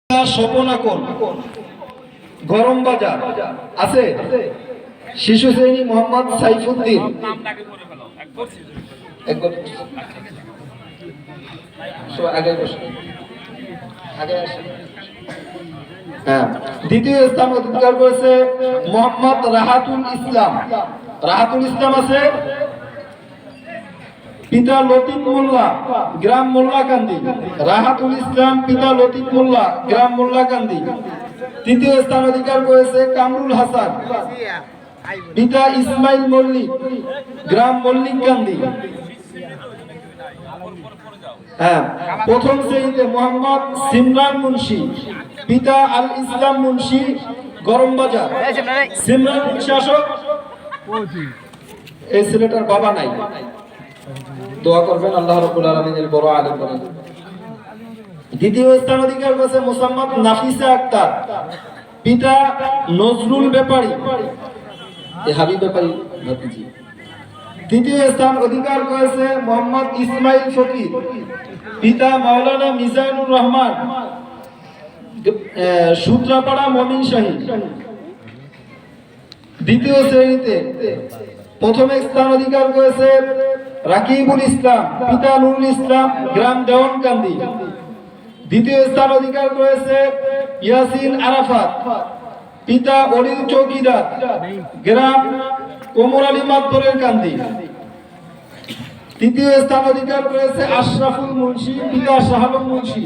স্বপনাকন গরম বাজার আছে শিশু শ্রেণী মোহাম্মদ সাইফুদ্দিন দ্বিতীয় স্থান অধিকার করেছে মোহাম্মদ রাহাতুল ইসলাম। রাহাতুল ইসলাম আছে পিতা লতিফ মোল্লা, গ্রাম মোল্লাকান্দি। রাহাতুল ইসলাম পিতা লতিফ মোল্লা, গ্রাম মোল্লাকান্দি। তৃতীয় স্থান অধিকার করেছে কামরুল হাসান, পিতা ইসমাইল মল্লিক, গ্রাম মল্লিককান্দি। প্রথম শ্রেণীতে মোহাম্মদ সিমরান মুন্সি, পিতা আল ইসলাম মুন্সি, গরম বাজার। সিমরান মুন্সি আসো। এই ছেলেটার বাবা নাই, দোয়া করবেন আল্লাহ রাব্বুল আলামিনের বড় আলেম বলেন। দ্বিতীয় স্থান অধিকার করেছে মোসাম্মদ নাফিসা আক্তার, পিতা নজরুল ব্যাপারী, হাবিব ব্যাপারী ভাতিজি। তৃতীয় স্থান অধিকার করেছে মোহাম্মদ ইসমাইল ফকির, পিতা মাওলানা মিজানুর রহমান, সূত্রাপাড়া মমিনশাহী। দ্বিতীয় শ্রেণীতে প্রথম স্থান অধিকার করেছে রাকিবুল ইসলাম, পিতা নুরুল ইসলাম, গ্রাম দেওয়ানকান্দি। দ্বিতীয় স্থান অধিকার করেছে ইয়াসিন আরাফাত, পিতা অলিল চৌকিদার, গ্রাম কোমর আলী মাতবরের কান্দি। তৃতীয় স্থান অধিকার করেছে আশরাফুল মুন্সি, পিতা শাহালম মুন্সি,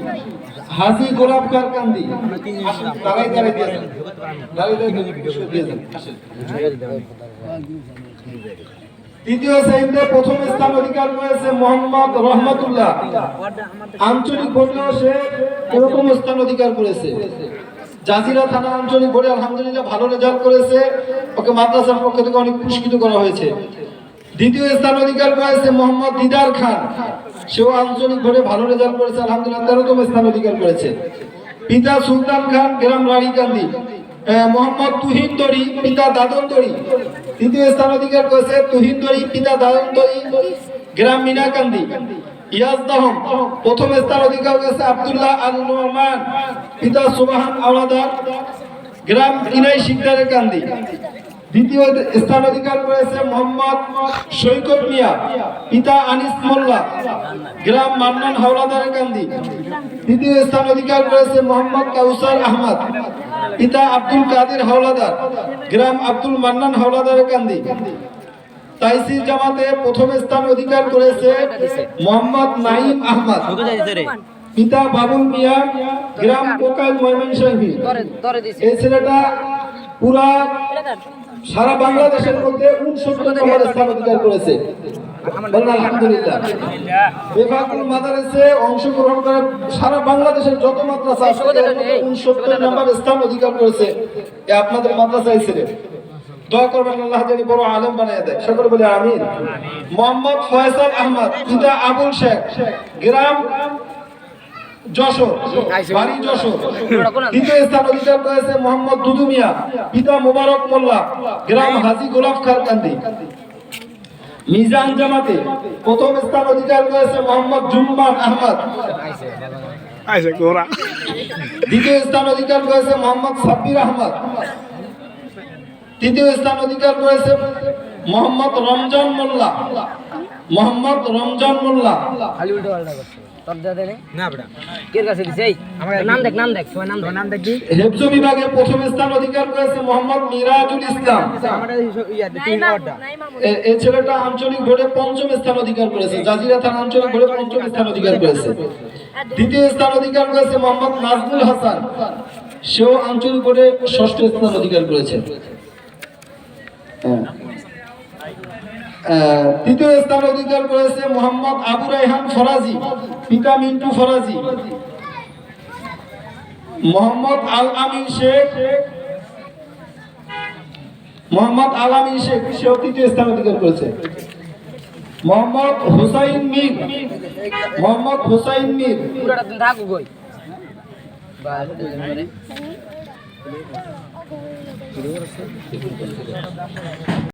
হাজী গোলাপকার কান্দি। তৃতীয় শ্রেণীতে প্রথম স্থান অধিকার করেছে মোহাম্মদ রহমতুল্লাহ। আঞ্চলিক বোর্ডেও সে প্রথম স্থান অধিকার করেছে। জাজিরা থানা আঞ্চলিক বোর্ডে আলহামদুলিল্লাহ ভালো রেজাল্ট করেছে, ওকে মাদ্রাসার পক্ষ থেকে অনেক পুরস্কৃত করা হয়েছে। দ্বিতীয় স্থান অধিকার করেছে মোহাম্মদ দিদার খান, সেও আঞ্চলিক বোর্ডে ভালো রেজাল্ট করেছে, আলহামদুলিল্লাহ 13তম স্থান অধিকার করেছে। পিতা সুলতান খান, গ্রাম রানীকান্দি। মোহাম্মদ তুহিন দড়ি, পিতা দাদন দড়ি। তৃতীয় স্থান অধিকার করেছে তুহিন দড়ি, পিতা দাদন দড়ি, গ্রাম মিনাকান্দি। ইয়াজদাহম প্রথম স্থান অধিকার করেছে আব্দুল্লাহ আল নোমান, পিতা সুবহান আওলাদার, গ্রাম ইনাই শিকদারের কান্দি। দ্বিতীয় স্থান অধিকার করেছে মোহাম্মদ সৈকত মিয়া, পিতা আনিস মোল্লা, গ্রাম মান্নান হাওলাদারের কান্দি। তৃতীয় স্থান অধিকার করেছে মোহাম্মদ কাউসার আহমদ, পিতা আব্দুল কাদের হাওলাদার, গ্রাম আব্দুল মান্নান হাওলাদারের কান্দি। তাইসির জামাতে প্রথম স্থান অধিকার করেছে মোহাম্মদ নাইম আহমদ, পিতা বাবুল মিয়া, গ্রাম কোকাইল ময়মনসিংহ। এই ছেলেটা পুরা সারা বাংলাদেশের মধ্যে 69 নম্বর স্থান অধিকার করেছে। আলহামদুলিল্লাহ। বেফাকুল মাদারেসে অংশগ্রহণ করে সারা বাংলাদেশের যত মাদ্রাসা আছে 69 নম্বর স্থান অধিকার করেছে আপনাদের মাদ্রাসায় ছেলে। দোয়া করবেন আল্লাহ জানি বড় আলেম বানিয়ে দেয়, সকলে বলে আমিন। মোহাম্মদ ফয়সাল আহমদ, পিতা আবুল শেখ, গ্রাম যশোর, বাড়ি যশোর। দ্বিতীয় স্থান অধিকার করেছে মোহাম্মদ দুদু মিয়া, পিতা মোবারক মোল্লা, গ্রাম হাজী গোলাপ খার কান্দি। মিজান জামাতে প্রথম স্থান অধিকার করেছে মোহাম্মদ জুম্মান আহমদ। দ্বিতীয় স্থান অধিকার করেছে মোহাম্মদ সাব্বির আহমদ। তৃতীয় স্থান অধিকার করেছে মোহাম্মদ রমজান মোল্লা, মোহাম্মদ রমজান মোল্লা। হেফজ বিভাগে প্রথম স্থান অধিকার করেছে মোহাম্মদ মিরাজুল ইসলাম। এই ছেলেটা আঞ্চলিক বোর্ডে 5ম স্থান অধিকার করেছে, জাজিরা থানা আঞ্চলিক বোর্ডে 5ম স্থান অধিকার করেছে। দ্বিতীয় স্থান অধিকার করেছে মোহাম্মদ নাজমুল হাসান, সেও আঞ্চলিক বোর্ডে 6ষ্ঠ স্থান অধিকার করেছে। তৃতীয় স্থান অধিকার করেছে মোহাম্মদ আবু রায়হান ফরাজি, পিতা মিন্টু ফরাজি। মোহাম্মদ আল আমিন শেখ, মোহাম্মদ আল আমিন শেখ সেও তৃতীয় স্থান অধিকার করেছে। মোহাম্মদ হুসাইন মির, মোহাম্মদ হুসাইন মির।